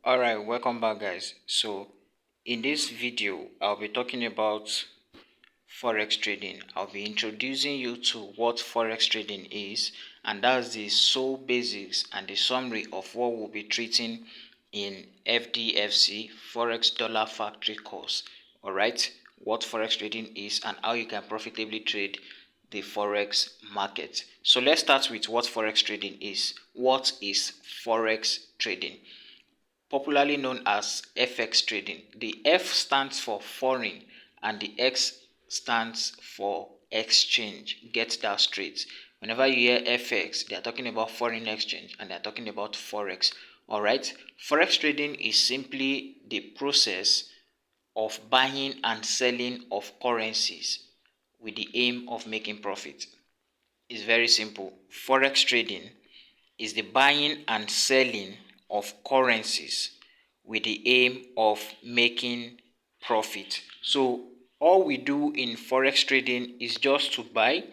Alright, welcome back guys. So in this video I'll be talking about forex trading. I'll be introducing you to what forex trading is, and that's the sole basics and the summary of what we'll be treating in Fdfc Forex Dollar Factory course. Alright, what forex trading is and how you can profitably trade the forex market. So let's start with what forex trading is. What is forex trading? Popularly known as FX trading. The F stands for foreign and the X stands for exchange. Get that straight. Whenever you hear FX, they are talking about foreign exchange and they are talking about Forex. Alright, Forex trading is simply the process of buying and selling of currencies with the aim of making profit. It's very simple. Forex trading is the buying and selling of currencies with the aim of making profit. So all we do in forex trading is just to buy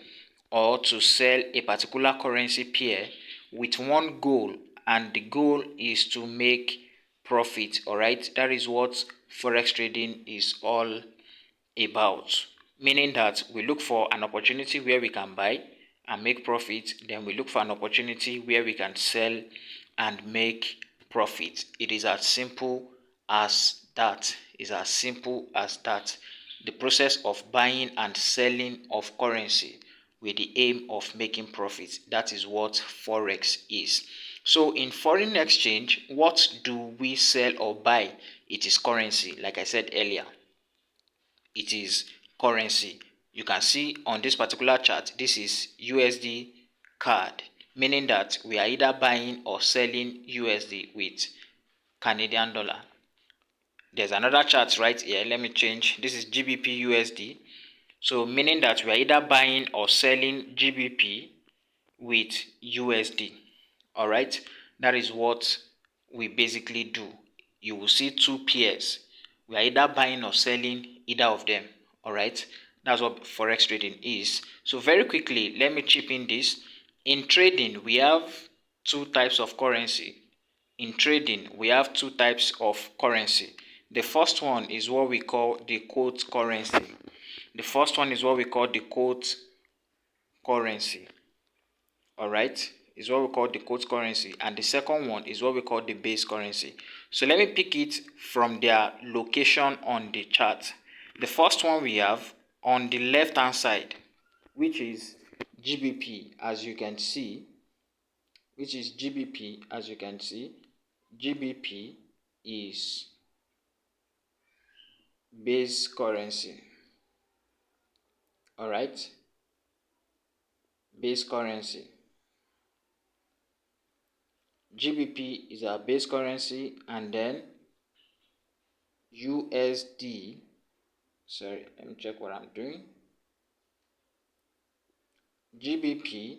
or to sell a particular currency pair with one goal, and the goal is to make profit. All right, that is what forex trading is all about, meaning that we look for an opportunity where we can buy and make profit, then we look for an opportunity where we can sell and make profit. It is as simple as that. It's as simple as that. The process of buying and selling of currency with the aim of making profit. That is what forex is. So in foreign exchange, what do we sell or buy? It is currency, like I said earlier. It is currency. You can see on this particular chart, this is USD card, meaning that we are either buying or selling USD with Canadian dollar. There's another chart right here. Let me change. This is GBP USD. So meaning that we are either buying or selling GBP with USD. All right, that is what we basically do. You will see two pairs. We are either buying or selling either of them. All right, that's what forex trading is. So very quickly, let me chip in this. In trading, we have two types of currency. In trading, we have two types of currency. The first one is what we call the quote currency. The first one is what we call the quote currency. All right, is what we call the quote currency, and the second one is what we call the base currency. So let me pick it from their location on the chart. The first one we have on the left hand side, which is GBP, as you can see, GBP is base currency. All right, base currency. GBP is our base currency, and then USD, sorry, let me check what I'm doing. GBP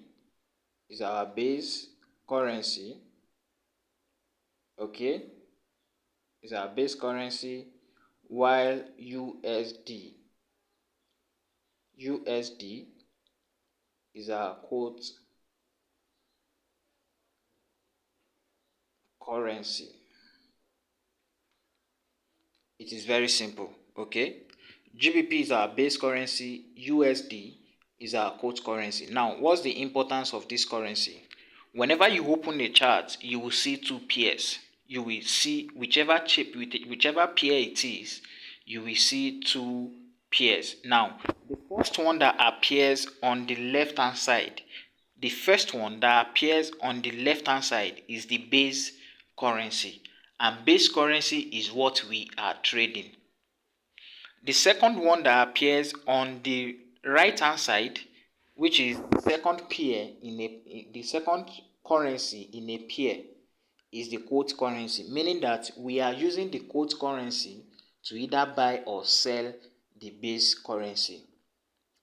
is our base currency, okay, is our base currency, while USD is our quote currency. It is very simple, okay. GBP is our base currency, USD is our quote currency. Now, what's the importance of this currency? Whenever you open a chart, you will see two pairs. You will see whichever pair it is, you will see two pairs. Now, the first one that appears on the left hand side, is the base currency, and base currency is what we are trading. The second one that appears on the right hand side, which is the second currency in a pair, is the quote currency, meaning that we are using the quote currency to either buy or sell the base currency.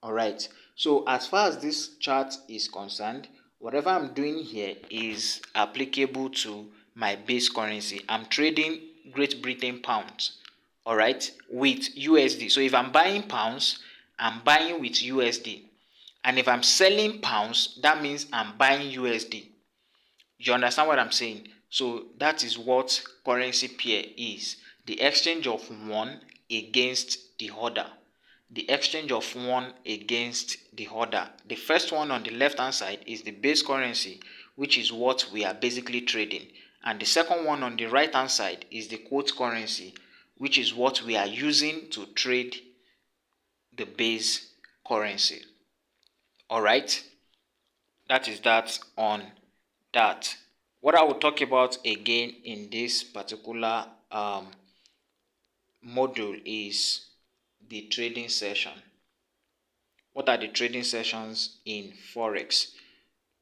All right, so as far as this chart is concerned, whatever I'm doing here is applicable to my base currency. I'm trading Great Britain pounds, all right, with USD. So if I'm buying pounds, I'm buying with USD, and if I'm selling pounds, that means I'm buying USD. You understand what I'm saying? So that is what currency pair is. The exchange of one against the other. The exchange of one against the other. The first one on the left hand side is the base currency, which is what we are basically trading. And the second one on the right hand side is the quote currency, which is what we are using to trade the base currency. Alright, that is that on that. What I will talk about again in this particular module is the trading session. What are the trading sessions in Forex?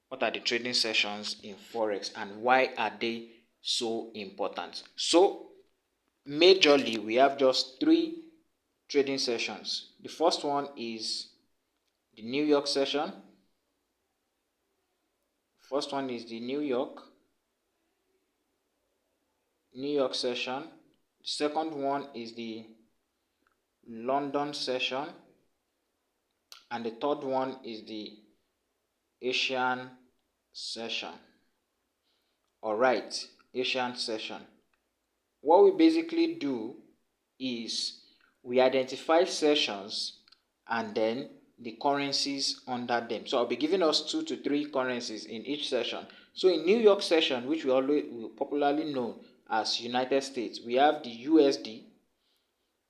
What are the trading sessions in Forex and why are they so important? So, majorly, we have just 3 trading sessions. The first one is the New York session. First one is the New York session. The second one is the London session. And the third one is the Asian session. Alright, Asian session. What we basically do is we identify sessions and then the currencies under them. So I'll be giving us 2 to 3 currencies in each session. So in New York session, which we popularly know as United States, we have the USD.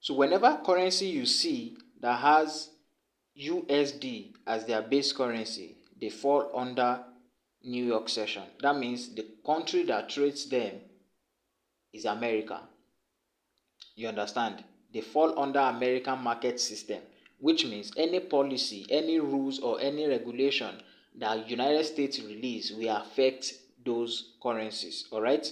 So whenever currency you see that has USD as their base currency, they fall under New York session. That means the country that trades them is America. You understand? They fall under American market system, which means any policy, any rules or any regulation that United States release will affect those currencies. Alright?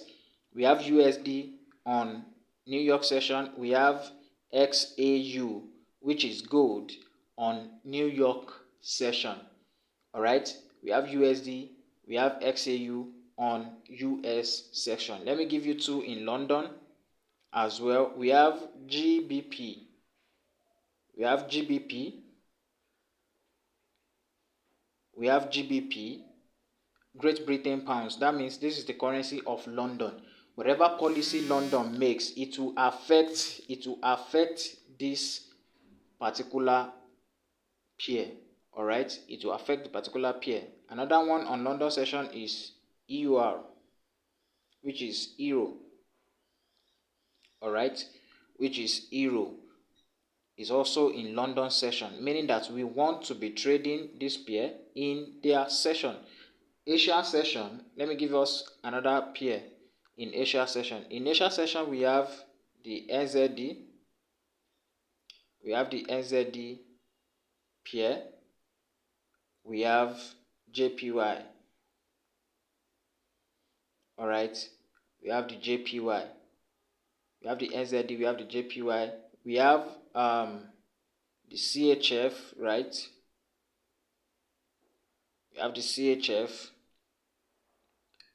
We have USD on New York session. We have XAU, which is gold, on New York session. Alright? We have USD, we have XAU on US session. Let me give you 2 in London as well. We have GBP. We have GBP. We have GBP. Great Britain pounds. That means this is the currency of London. Whatever policy London makes, it will affect this particular pair. Alright, it will affect the particular pair. Another one on London session is EUR, which is euro. Alright, which is euro, is also in London session, meaning that we want to be trading this pair in their session. Asia session, let me give us another pair in Asia session. In Asia session, we have the NZD. We have the NZD pair. We have JPY. Alright, we have the JPY. We have the NZD, we have the JPY. We have the CHF, right? We have the CHF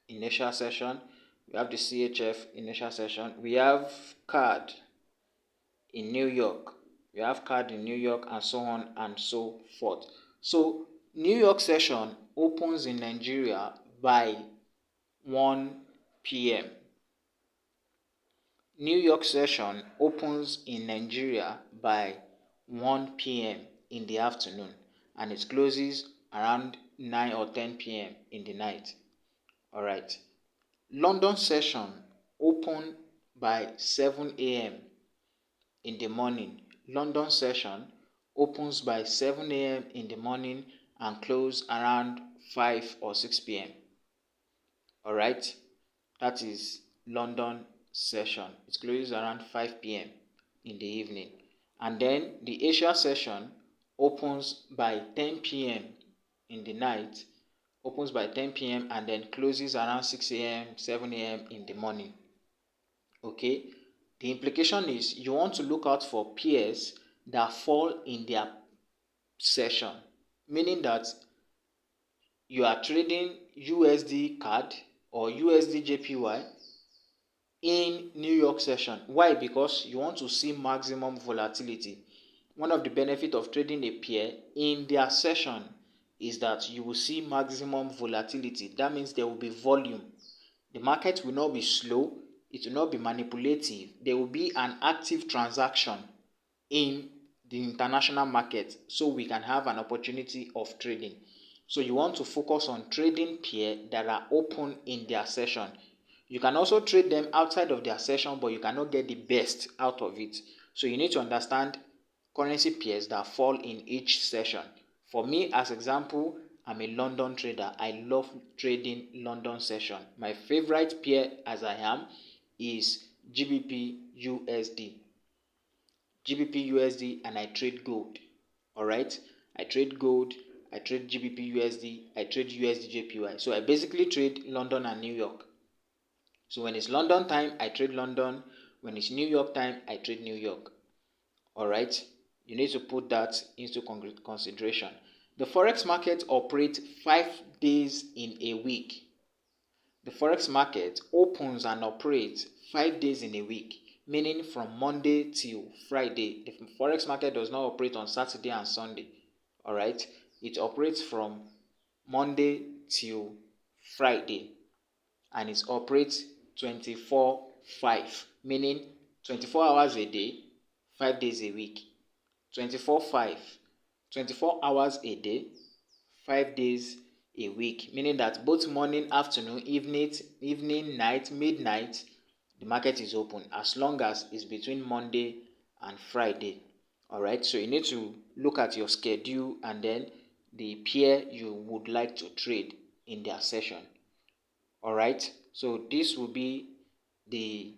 in Asia session. We have the CHF in Asia session. We have CAD in New York. We have CAD in New York, and so on and so forth. So New York session opens in Nigeria by 1 p.m. New York session opens in Nigeria by 1 p.m. in the afternoon, and it closes around 9 or 10 p.m. in the night. Alright. London session open by 7 a.m. in the morning. London session opens by 7 a.m. in the morning and close around 5 or 6 p.m. Alright, that is London session. It closes around 5 p.m. in the evening. And then the Asia session opens by 10 p.m. in the night, opens by 10 p.m. and then closes around 6 a.m., 7 a.m. in the morning. Okay, the implication is you want to look out for pairs that fall in their session, meaning that you are trading USD CAD or USD JPY in New York session. Why? Because you want to see maximum volatility. One of the benefits of trading a pair in their session is that you will see maximum volatility. That means there will be volume. The market will not be slow, it will not be manipulative. There will be an active transaction in the international market, so we can have an opportunity of trading. So you want to focus on trading pair that are open in their session. You can also trade them outside of their session, but you cannot get the best out of it. So you need to understand currency pairs that fall in each session. For me, as example, I'm a London trader. I love trading London session. My favorite pair as I am is GBP USD. GBP USD, and I trade gold. Alright? I trade gold, I trade GBP USD, I trade USD JPY. So I basically trade London and New York. So when it's London time, I trade London. When it's New York time, I trade New York. Alright? You need to put that into consideration. The Forex market operates 5 days in a week. The Forex market opens and operates 5 days in a week, meaning from Monday till Friday. The Forex market does not operate on Saturday and Sunday. Alright? It operates from Monday till Friday, and it operates 24/5, meaning 24 hours a day, 5 days a week. 24/5, 24 hours a day, 5 days a week, meaning that both morning, afternoon, evening, night, midnight, the market is open as long as it's between Monday and Friday. Alright, so you need to look at your schedule and then the pair you would like to trade in their session. Alright, so this will be the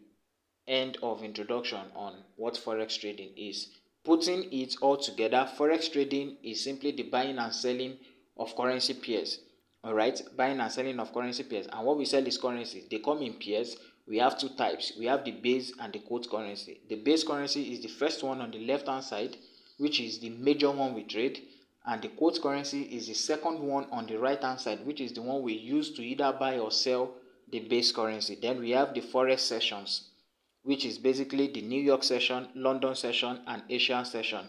end of introduction on what Forex trading is. Putting it all together, Forex trading is simply the buying and selling of currency pairs. Alright, buying and selling of currency pairs. And what we sell is currency. They come in pairs. We have two types. We have the base and the quote currency. The base currency is the first one on the left hand side, which is the major one we trade. And the quote currency is the second one on the right hand side, which is the one we use to either buy or sell the base currency. Then we have the Forex sessions, which is basically the New York session, London session, and Asian session.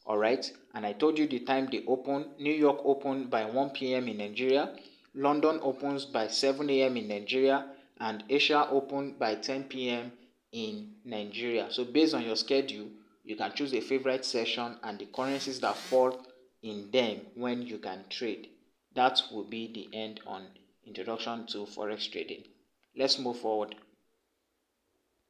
Alright, and I told you the time they open. New York open by 1 p.m. in Nigeria, London opens by 7 a.m. in Nigeria, and Asia open by 10 p.m. in Nigeria. So based on your schedule, you can choose a favorite session and the currencies that fall in them when you can trade. That will be the end on introduction to Forex trading. Let's move forward.